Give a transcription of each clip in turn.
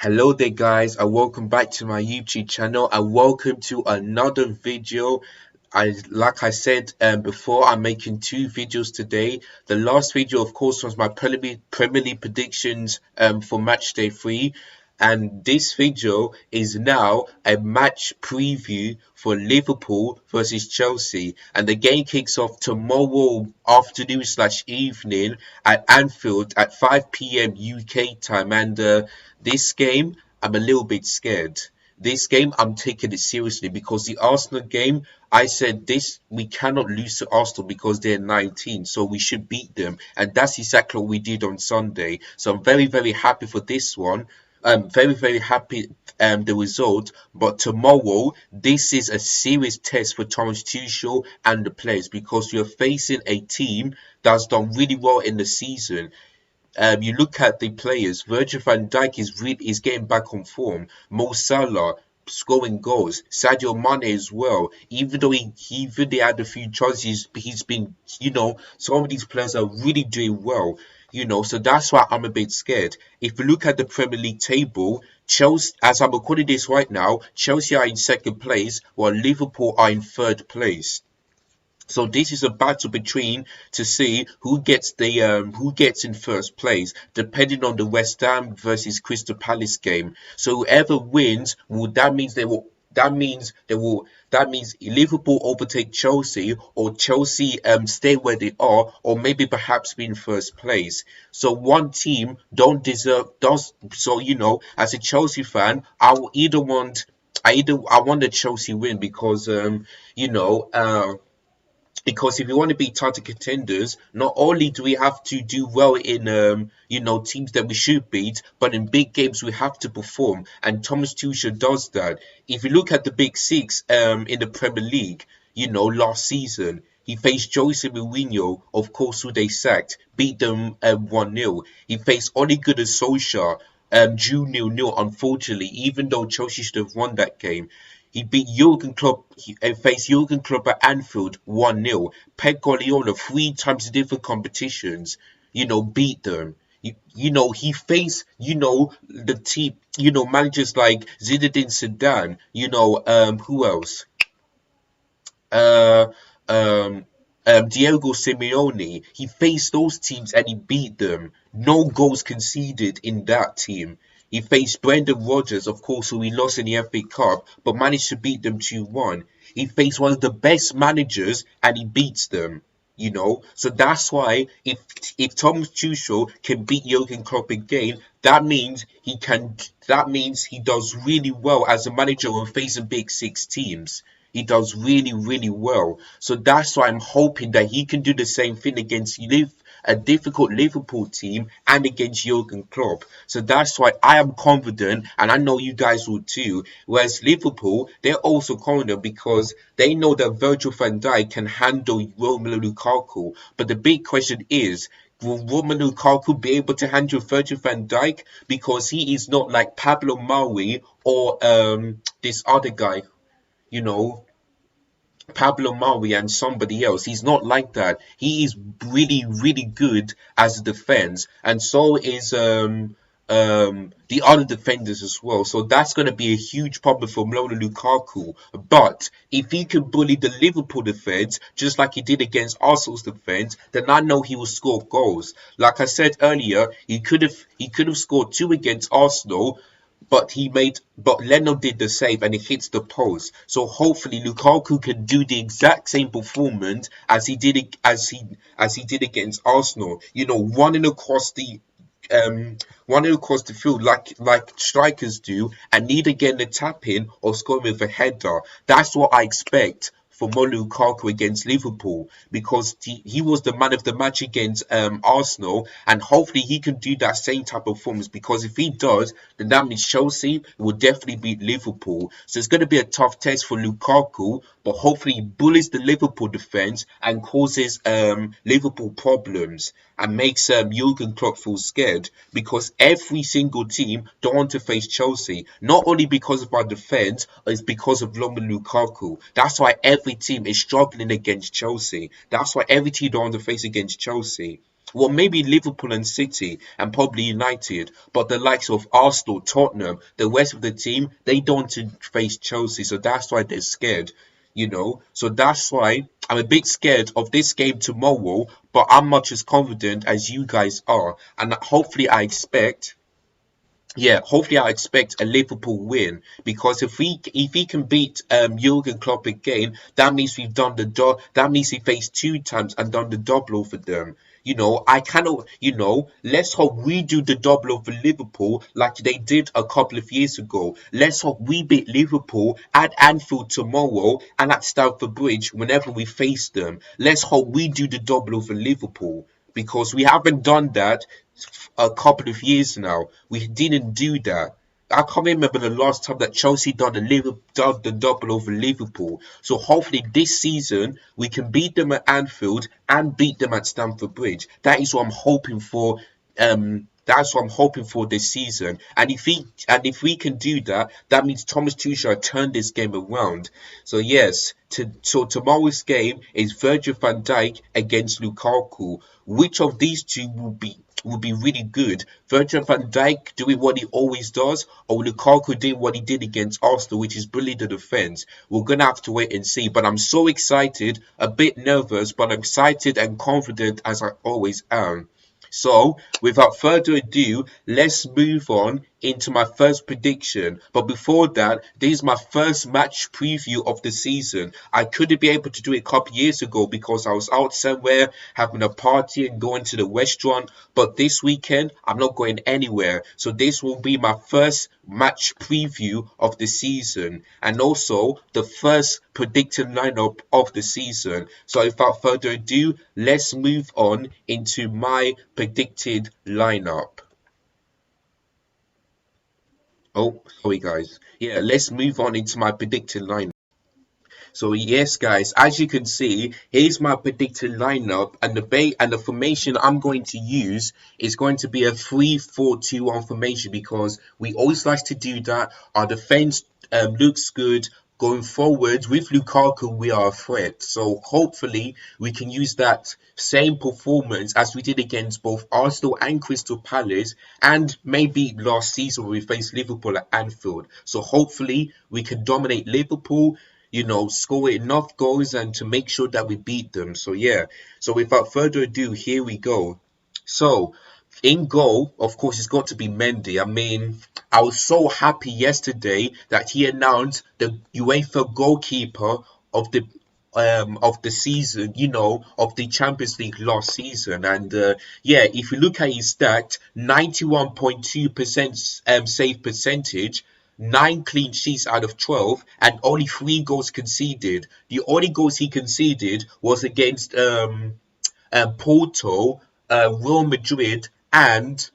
Hello there guys and welcome back to my YouTube channel and welcome to another video. Like I said before, I'm making two videos today. The last video of course was my Premier League predictions for match day 3, and this video is now a match preview for Liverpool versus Chelsea, and the game kicks off tomorrow afternoon slash evening at Anfield at 5 p.m. UK time. And this game, I'm a little bit scared. This game, I'm taking it seriously because the Arsenal game, I said this, we cannot lose to Arsenal because they're 19, so we should beat them. And that's exactly what we did on Sunday. So I'm very, very happy for this one. I'm very, very happy the result. But tomorrow, this is a serious test for Thomas Tuchel and the players because you're facing a team that's done really well in the season. You look at the players. Virgil van Dijk is getting back on form. Mo Salah scoring goals. Sadio Mane as well. Even though even they had a few chances, he's been, some of these players are really doing well. So that's why I'm a bit scared. If you look at the Premier League table, Chelsea, as I'm recording this right now, Chelsea are in second place, while Liverpool are in third place. So this is a battle between to see who gets in first place, depending on the West Ham versus Crystal Palace game. So whoever wins, that means Liverpool overtake Chelsea, or Chelsea stay where they are, or maybe perhaps be in first place. So one team don't deserve does so as a Chelsea fan, I want the Chelsea win because you know because if you want to be title contenders, not only do we have to do well in teams that we should beat, but in big games we have to perform. And Thomas Tuchel does that. If you look at the big six in the Premier League, last season he faced Jose Mourinho, of course, who they sacked, beat them 1-0. He faced Ole Gunnar Solskjaer, drew 0-0, unfortunately, even though Chelsea should have won that game. He beat Jurgen Klopp, faced Jurgen Klopp at Anfield 1-0. Pep Guardiola, three times in different competitions, beat them. He faced, the team, managers like Zinedine Zidane, who else? Uh, um, Diego Simeone. He faced those teams and he beat them. No goals conceded in that team. He faced Brendan Rodgers, of course, who he lost in the FA Cup, but managed to beat them 2-1. He faced one of the best managers and he beats them. So that's why if Thomas Tuchel can beat Jurgen Klopp again, that means he can. That means he does really well as a manager when facing big six teams. He does really, really well. So that's why I'm hoping that he can do the same thing against a difficult Liverpool team and against Jurgen Klopp. So that's why I am confident, and I know you guys will too. Whereas Liverpool, they're also confident because they know that Virgil van Dijk can handle Romelu Lukaku. But the big question is, will Romelu Lukaku be able to handle Virgil van Dijk? Because he is not like Pablo Mari or this other guy, you know, Pablo Mari and somebody else. He's not like that. He is really, really good as a defense, and so is the other defenders as well. So that's going to be a huge problem for Romelu Lukaku. But if he can bully the Liverpool defense just like he did against Arsenal's defense, then I know he will score goals. Like I said earlier, he could have scored two against Arsenal, but Leno did the save and it hits the post. So hopefully Lukaku can do the exact same performance as he did against Arsenal. Running across the field like strikers do, and either getting a tap in or scoring with a header. That's what I expect for Romelu Lukaku against Liverpool, because he was the man of the match against Arsenal, and hopefully he can do that same type of performance, because if he does, then that means Chelsea will definitely beat Liverpool. So it's going to be a tough test for Lukaku, but hopefully he bullies the Liverpool defense and causes Liverpool problems and makes Jurgen Klopp feel scared, because every single team don't want to face Chelsea, not only because of our defense, it's because of Romelu Lukaku. That's why every team is struggling against Chelsea. That's why every team don't want to face against Chelsea. Well, maybe Liverpool and City and probably United, but the likes of Arsenal, Tottenham, the rest of the team, they don't want to face Chelsea, so that's why they're scared. So that's why I'm a bit scared of this game tomorrow, but I'm much as confident as you guys are, and hopefully I expect a Liverpool win because if we can beat Jurgen Klopp again, that means we've done the job. That means we faced two times and done the double over them. I cannot. Let's hope we do the double over Liverpool like they did a couple of years ago. Let's hope we beat Liverpool at Anfield tomorrow and at Stamford Bridge whenever we face them. Let's hope we do the double over Liverpool because we haven't done that a couple of years now. We didn't do that. I can't remember the last time that Chelsea done the double over Liverpool. So hopefully this season we can beat them at Anfield and beat them at Stamford Bridge. That is what I'm hoping for. That's what I'm hoping for this season. And if we can do that, that means Thomas Tuchel turned this game around. So yes, so tomorrow's game is Virgil van Dijk against Lukaku. Which of these two will be really good? Virgil van Dijk doing what he always does, or Lukaku doing what he did against Arsenal, which is bully the defense? We're gonna have to wait and see. But I'm so excited, a bit nervous, but I'm excited and confident as I always am. So, without further ado, let's move on into my first prediction. But before that, this is my first match preview of the season. I couldn't be able to do it a couple years ago because I was out somewhere having a party and going to the restaurant. But this weekend, I'm not going anywhere. So this will be my first match preview of the season and also the first predicted lineup of the season. So without further ado, let's move on into my predicted lineup. Oh, sorry guys. Yeah, let's move on into my predicted lineup. So yes, guys, as you can see, here's my predicted lineup, and the formation I'm going to use is going to be a 3-4-2-1 formation because we always like to do that. Our defense looks good. Going forward with Lukaku, we are a threat. So hopefully we can use that same performance as we did against both Arsenal and Crystal Palace, and maybe last season when we faced Liverpool at Anfield. So hopefully we can dominate Liverpool, score enough goals and to make sure that we beat them. So yeah, so without further ado, here we go. So in goal, of course, it's got to be Mendy. I mean, I was so happy yesterday that he announced the UEFA goalkeeper of the season, of the Champions League last season. And yeah, if you look at his stat, 91.2% save percentage, 9 clean sheets out of 12, and only 3 goals conceded. The only goals he conceded was against Porto, Real Madrid, and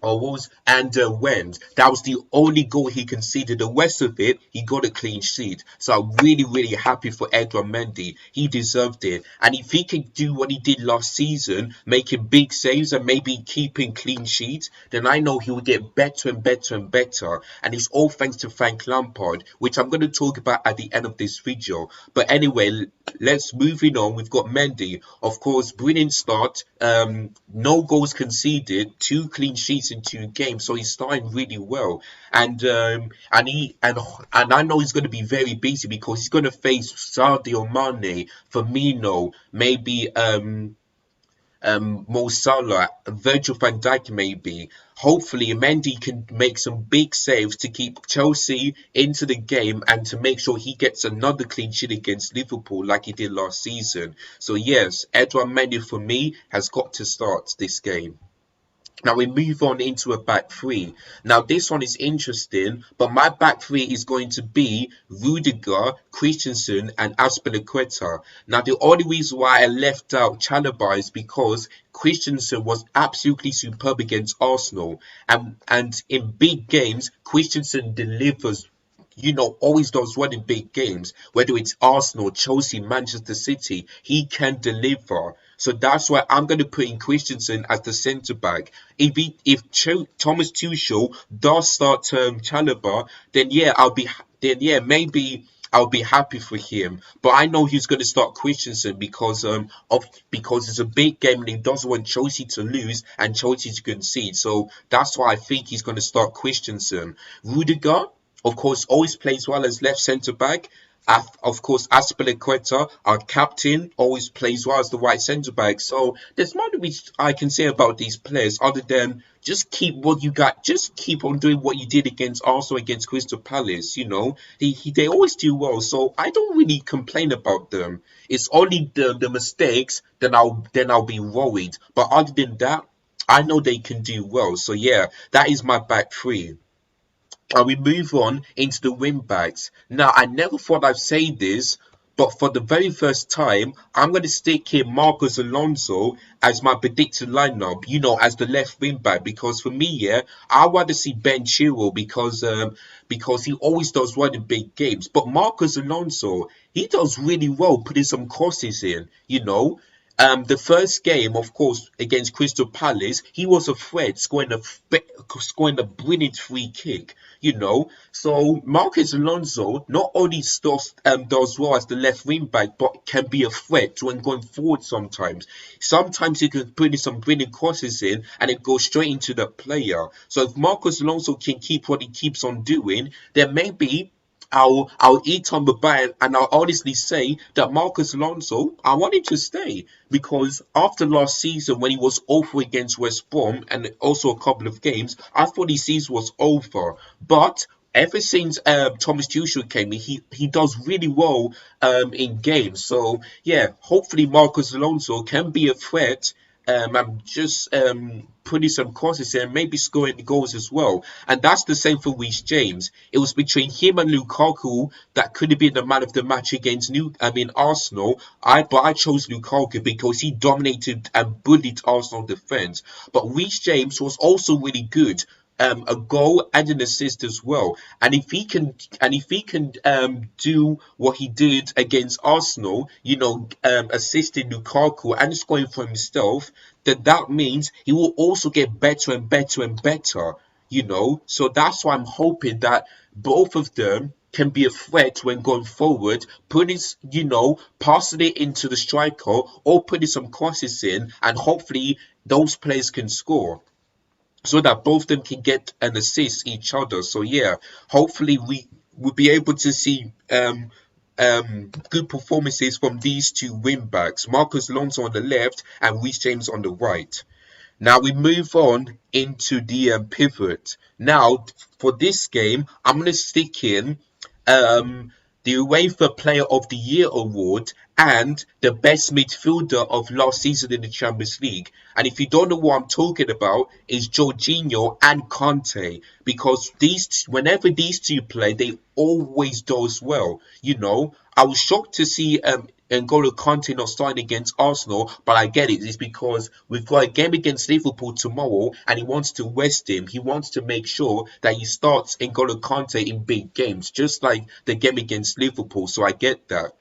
went. That was the only goal he conceded. The rest of it, he got a clean sheet. So I'm really, really happy for Edouard Mendy. He deserved it. And if he can do what he did last season, making big saves and maybe keeping clean sheets, then I know he will get better and better and better. And it's all thanks to Frank Lampard, which I'm going to talk about at the end of this video. But anyway, let's moving on. We've got Mendy, of course, brilliant start. No goals conceded, 2 clean sheets in 2 games, so he's starting really well. And I know he's going to be very busy because he's going to face Sadio Mane, Firmino, maybe Mo Salah, Virgil van Dijk maybe. Hopefully, Mendy can make some big saves to keep Chelsea into the game and to make sure he gets another clean sheet against Liverpool like he did last season. So yes, Edouard Mendy for me has got to start this game. Now we move on into a back three. Now this one is interesting, but my back three is going to be Rudiger, Christensen, and Azpilicueta. Now the only reason why I left out Chalobah is because Christensen was absolutely superb against Arsenal, and in big games, Christensen delivers, always does well in big games, whether it's Arsenal, Chelsea, Manchester City, he can deliver. So that's why I'm going to put in Christensen as the centre back. If Thomas Tuchel does start Chalobah, then yeah, maybe I'll be happy for him. But I know he's going to start Christensen because it's a big game and he doesn't want Chelsea to lose and Chelsea to concede. So that's why I think he's going to start Christensen. Rudiger, of course, always plays well as left centre back. Of course, Aspilicueta, our captain, always plays well as the right centre back. So there's not much I can say about these players other than just keep what you got. Just keep on doing what you did against Arsenal, against Crystal Palace. You know, they always do well. So I don't really complain about them. It's only the mistakes then I'll be worried. But other than that, I know they can do well. So yeah, that is my back three. And we move on into the wing backs. Now, I never thought I'd say this, but for the very first time, I'm going to stick here Marcos Alonso as my predicted lineup, as the left wing back. Because for me, yeah, I want to see Ben Chilwell because he always does well in big games. But Marcos Alonso, he does really well putting some crosses in. The first game, of course, against Crystal Palace, he was a threat, scoring a brilliant free kick. So Marcus Alonso not only does well as the left wing back, but can be a threat when going forward sometimes. Sometimes he can put in some brilliant crosses in and it goes straight into the player. So if Marcus Alonso can keep what he keeps on doing, then maybe I'll eat on the band and I'll honestly say that Marcus Alonso, I want him to stay because after last season when he was awful against West Brom and also a couple of games, I thought his season was over. But ever since Thomas Tuchel came in, he does really well in games. So yeah, hopefully Marcus Alonso can be a threat. I'm just putting some crosses in and maybe scoring goals as well. And that's the same for Reece James. It was between him and Lukaku that could have been the man of the match against Arsenal. But I chose Lukaku because he dominated and bullied Arsenal defense. But Reece James was also really good. A goal and an assist as well. And if he can do what he did against Arsenal, assisting Lukaku and scoring for himself, then that means he will also get better and better and better. So that's why I'm hoping that both of them can be a threat when going forward, passing it into the striker or putting some crosses in, and hopefully those players can score so that both of them can get an assist each other. So yeah, hopefully we will be able to see good performances from these two wing backs, Marcus Alonso on the left and Reece James on the right. Now we move on into the pivot. Now for this game, I'm going to stick in um, the UEFA Player of the Year award and the best midfielder of last season in the Champions League. And if you don't know what I'm talking about, is Jorginho and Conte because whenever these two play, they always does well. I was shocked to see N'Golo Kante not starting against Arsenal, but I get it. It's because we've got a game against Liverpool tomorrow, and he wants to rest him. He wants to make sure that he starts N'Golo Kante in big games, just like the game against Liverpool. So I get that.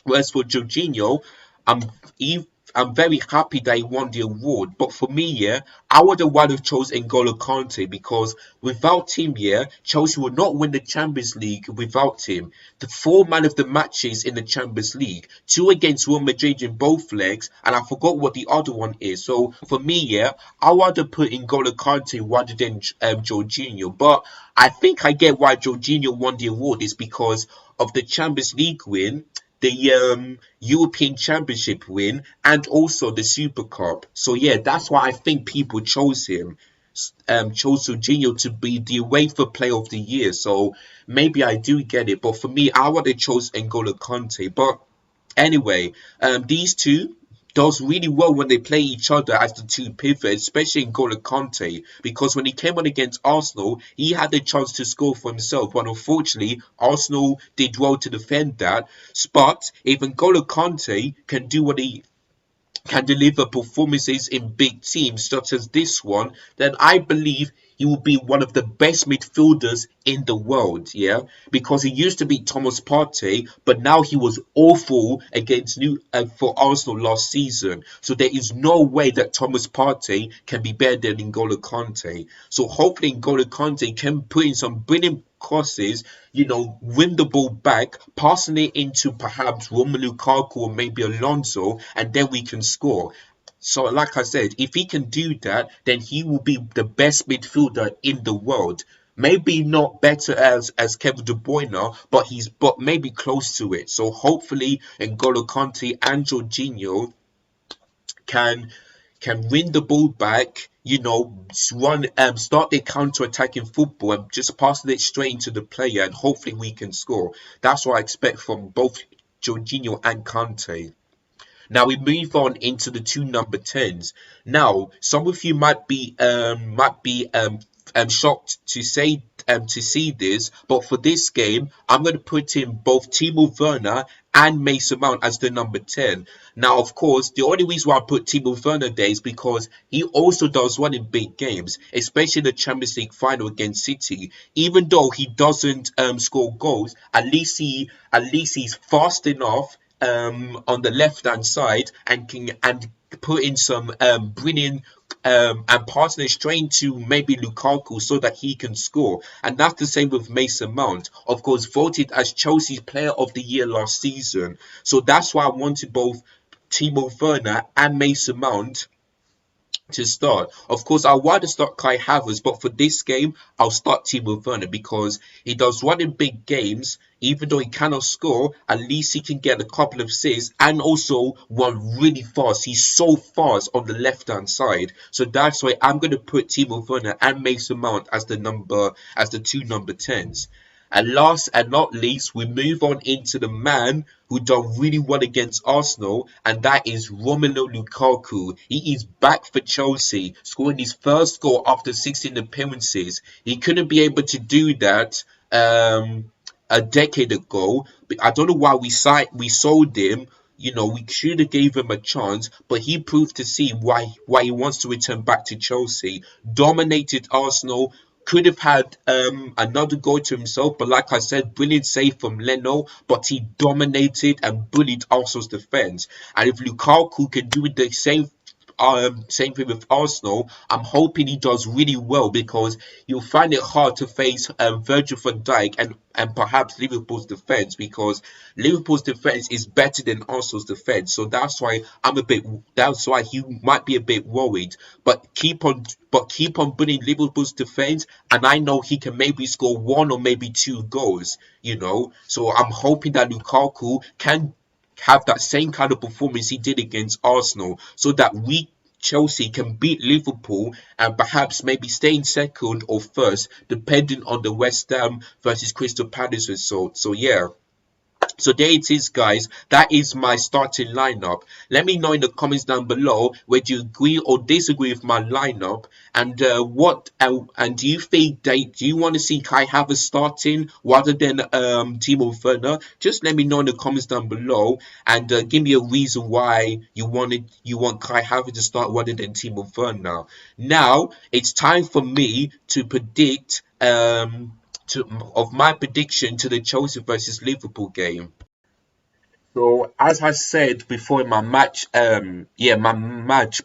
Whereas for Jorginho, I'm ev- I'm very happy that he won the award. But for me, yeah, I would have rather chose N'Golo Kante because without him, yeah, Chelsea would not win the Champions League without him. The four man of the matches in the Champions League, two against Real Madrid in both legs, and I forgot what the other one is. So for me, yeah, I would have put N'Golo Kante rather than Jorginho. But I think I get why Jorginho won the award is because of the Champions League win, the European Championship win, and also the Super Cup. So yeah, that's why I think people chose him, chose Jorginho to be the UEFA Player of the Year. So maybe I do get it, but for me, I would have chose N'Golo Kante. But anyway, these two does really well when they play each other as the two pivots, especially in N'Golo Kante, because when he came on against Arsenal, he had the chance to score for himself, but unfortunately, Arsenal did well to defend that. But if N'Golo Kante can do what he can deliver performances in big teams such as this one, then I believe he will be one of the best midfielders in the world, yeah, because he used to be Thomas Partey, but now he was awful against New for Arsenal last season. So there is no way that Thomas Partey can be better than N'Golo Kante. So hopefully N'Golo Kante can put in some brilliant crosses, win the ball back, passing it into perhaps Romelu Lukaku or maybe Alonso, and then we can score. So, like I said, if he can do that, then he will be the best midfielder in the world. Maybe not better as Kevin De Bruyne, but maybe close to it. So hopefully, N'Golo Kante and Jorginho can win the ball back, run start their counter-attacking football and just passing it straight into the player, and hopefully we can score. That's what I expect from both Jorginho and Kante. Now we move on into the two number 10s. Now, some of you might be shocked to see this, but for this game, I'm going to put in both Timo Werner and Mason Mount as the number 10. Now, of course, the only reason why I put Timo Werner there is because he also does well in big games, especially the Champions League final against City. Even though he doesn't score goals, at least he's fast enough on the left hand side and can put in some brilliant and passing it straight to maybe Lukaku so that he can score. And that's the same with Mason Mount, of course, voted as Chelsea's Player of the Year last season. So that's why I wanted both Timo Werner and Mason Mount to start. Of course, I want to start Kai Havertz, but for this game, I'll start Timo Werner because he does well in big games. Even though he cannot score, at least he can get a couple of assists and also run really fast. He's so fast on the left-hand side. So that's why I'm going to put Timo Werner and Mason Mount as the two number 10s. And last and not least, we move on into the man who done really well against Arsenal, and that is Romelu Lukaku. He is back for Chelsea, scoring his first goal after 16 appearances. He couldn't be able to do that a decade ago. I don't know why we sold him. We should have gave him a chance, but he proved to see why he wants to return back to Chelsea. Dominated Arsenal, could have had another goal to himself, but like I said, brilliant save from Leno, but he dominated and bullied Arsenal's defense. And if Lukaku can do the same thing with Arsenal, I'm hoping he does really well because you'll find it hard to face Virgil van Dijk and perhaps Liverpool's defense, because Liverpool's defense is better than Arsenal's defense. So that's why he might be a bit worried. But keep on bullying Liverpool's defense, and I know he can maybe score one or maybe two goals. So I'm hoping that Lukaku can have that same kind of performance he did against Arsenal, so that we Chelsea can beat Liverpool and perhaps maybe stay in second or first, depending on the West Ham versus Crystal Palace result. So yeah. So there it is, guys. That is my starting lineup. Let me know in the comments down below whether you agree or disagree with my lineup, and do you think do you want to see Kai Havertz starting rather than Timo Werner? Just let me know in the comments down below, and give me a reason why you want Kai Havertz to start rather than Timo Werner. Now it's time for me to predict of my prediction to the Chelsea versus Liverpool game. So as I said before in my match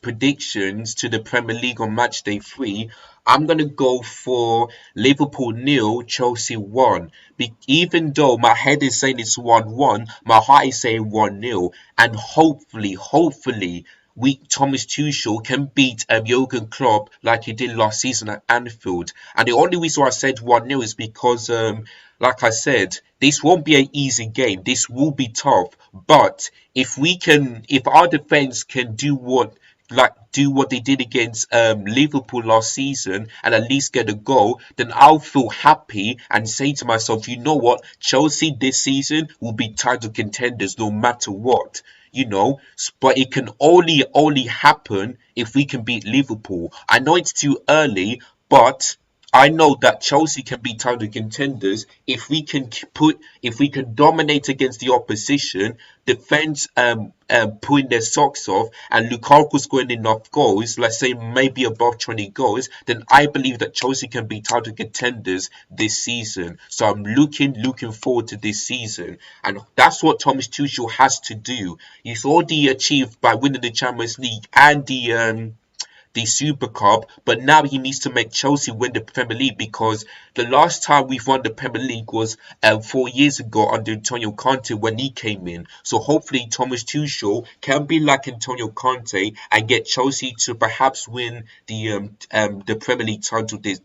predictions to the Premier League on match day 3, I'm gonna go for Liverpool nil, Chelsea 1. Even though my head is saying it's 1-1, my heart is saying 1-0, and hopefully, we Thomas Tuchel can beat Jurgen Klopp like he did last season at Anfield. And the only reason why I said 1-0 is because, like I said, this won't be an easy game. This will be tough. But if our defense can do what they did against Liverpool last season and at least get a goal, then I'll feel happy and say to myself, you know what, Chelsea this season will be title contenders no matter what. But it can only happen if we can beat Liverpool. I know it's too early, but I know that Chelsea can be title contenders if we can dominate against the opposition, defense putting their socks off, and Lukaku scoring enough goals, let's say maybe above 20 goals, then I believe that Chelsea can be title contenders this season. So I'm looking forward to this season, and that's what Thomas Tuchel has to do. He's already achieved by winning the Champions League and the Super Cup, but now he needs to make Chelsea win the Premier League because the last time we've won the Premier League was 4 years ago under Antonio Conte when he came in. So hopefully Thomas Tuchel can be like Antonio Conte and get Chelsea to perhaps win the Premier League title this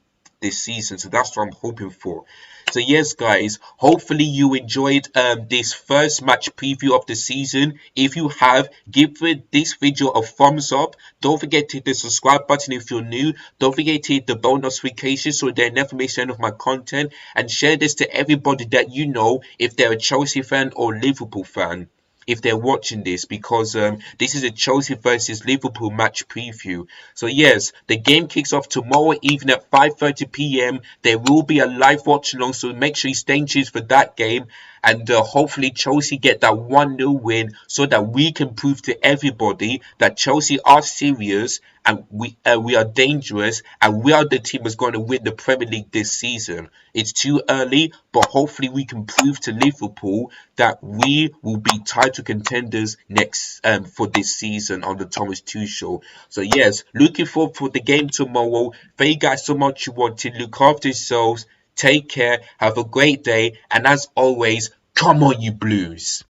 season. So that's what I'm hoping for. So yes, guys, hopefully you enjoyed this first match preview of the season. If you have, give this video a thumbs up. Don't forget to hit the subscribe button if you're new. Don't forget to hit the bell notification so they never miss any of my content. And share this to everybody that you know if they're a Chelsea fan or Liverpool fan, if they're watching this, because this is a Chelsea versus Liverpool match preview. So yes, the game kicks off tomorrow evening at 5:30 p.m. There will be a live watch along, so make sure you stay tuned for that game. And hopefully Chelsea get that 1-0 win so that we can prove to everybody that Chelsea are serious and we are dangerous and we are the team that's going to win the Premier League this season. It's too early, but hopefully we can prove to Liverpool that we will be title contenders next for this season under Thomas Tuchel. So yes, looking forward for the game tomorrow. Thank you guys so much for watching. Look after yourselves. Take care. Have a great day. And as always, come on, you Blues.